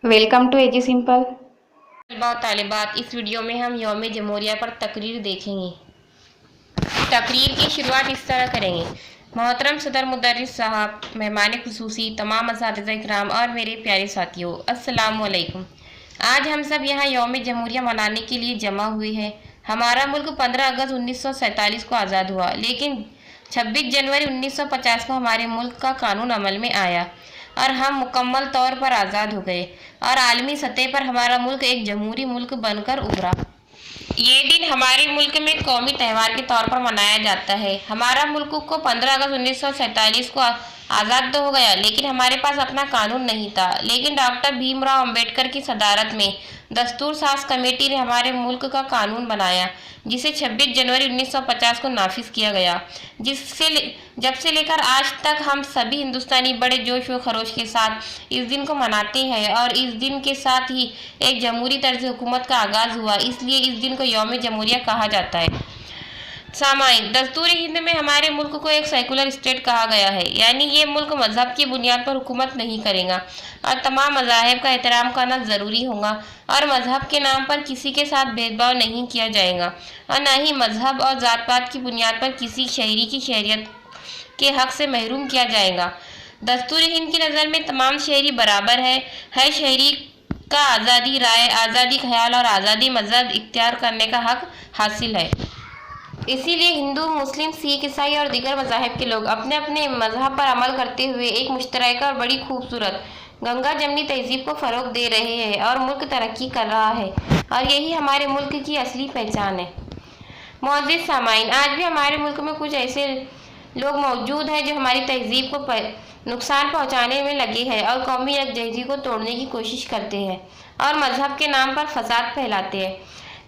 Welcome to AG simple. तलबा और तालिबात, इस वीडियो में हम यौम जमहूरिया पर तकरीर देखेंगे। तकरीर की शुरुआत इस तरह करेंगे। मोहतरम सदर मुदर्रिस साहब, मेहमान खुसूसी, तमाम असातिज़ा इकराम और मेरे प्यारे साथियों, अस्सलामु अलैकुम। आज हम सब यहाँ यौम जमहूरिया मनाने के लिए जमा हुए हैं। हमारा मुल्क 15 अगस्त 1947 को आज़ाद हुआ, लेकिन 26 जनवरी 1950 को हमारे मुल्क का कानून अमल में आया और हम मुकम्मल तौर पर आज़ाद हो गए और आलमी सतह पर हमारा मुल्क एक जमहूरी मुल्क बनकर उभरा। ये दिन हमारे मुल्क में कौमी त्यौहार के तौर पर मनाया जाता है। हमारा मुल्क को 15 अगस्त 1947 को आज़ाद तो हो गया, लेकिन हमारे पास अपना कानून नहीं था। लेकिन डॉक्टर भीमराव अंबेडकर की सदारत में दस्तूर साज कमेटी ने हमारे मुल्क का कानून बनाया, जिसे 26 जनवरी 1950 को नाफिज किया गया। जब से लेकर आज तक हम सभी हिंदुस्तानी बड़े जोश व खरोश के साथ इस दिन को मनाते हैं और इस दिन के साथ ही एक जमहूरी तर्ज हुकूमत का आगाज़ हुआ। इसलिए इस दिन को यौम जमहूरिया कहा जाता है। सामाइन, दस्तूर हिंद में हमारे मुल्क को एक सेकुलर स्टेट कहा गया है, यानी ये मुल्क मजहब की बुनियाद पर हुकूमत नहीं करेगा और तमाम मज़ाहिब का एहतराम करना ज़रूरी होगा और मजहब के नाम पर किसी के साथ भेदभाव नहीं किया जाएगा और न ही मजहब और ज़ात पात की बुनियाद पर किसी शहरी की शहरियत के हक से महरूम किया जाएगा। दस्तूर हिंद की नज़र में तमाम शहरी बराबर है। हर शहरी का आज़ादी राय, आज़ादी ख्याल और आज़ादी मजहब इख्तियार करने का हक हासिल है। इसीलिए हिंदू, मुस्लिम, सिख, ईसाई और दीगर मज़ाहिब के लोग अपने अपने मजहब पर अमल करते हुए एक मुश्तरका और बड़ी खूबसूरत गंगा जमनी तहजीब को फ़रोग दे रहे हैं और मुल्क तरक्की कर रहा है और यही हमारे मुल्क की असली पहचान है। मुअज़्ज़िज़ सामाइन, आज भी हमारे मुल्क में कुछ ऐसे लोग मौजूद हैं जो हमारी तहजीब को नुकसान पहुँचाने में लगे हैं और कौमी यकजहती को तोड़ने की कोशिश करते हैं और मजहब के नाम पर फसाद फैलाते हैं।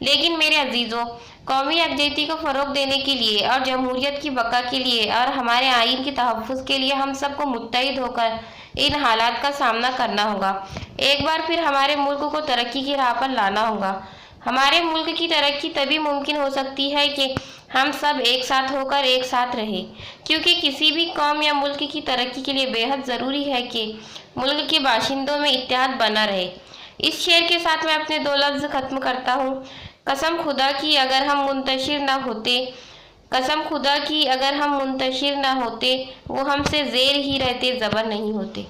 लेकिन मेरे अजीज़ों, कौमी यकजहती को फ़रोग देने के लिए और जमहूरियत की बका के लिए और हमारे आइन के तहफ़्फ़ुज़ के लिए हम सबको मुत्तहिद होकर इन हालात का सामना करना होगा। एक बार फिर हमारे मुल्क को तरक्की की राह पर लाना होगा। हमारे मुल्क की तरक्की तभी मुमकिन हो सकती है कि हम सब एक साथ होकर एक साथ रहें, क्योंकि किसी भी कौम या मुल्क की तरक्की के लिए बेहद ज़रूरी है कि मुल्क के बाशिंदों में इत्तेहाद बना रहे। इस शेर के साथ मैं अपने 2 लफ्ज़ ख़त्म करता हूँ। कसम खुदा की अगर हम मुंतशिर ना होते, कसम खुदा की अगर हम मुंतशिर ना होते, वो हमसे ज़ेर ही रहते, ज़बर नहीं होते।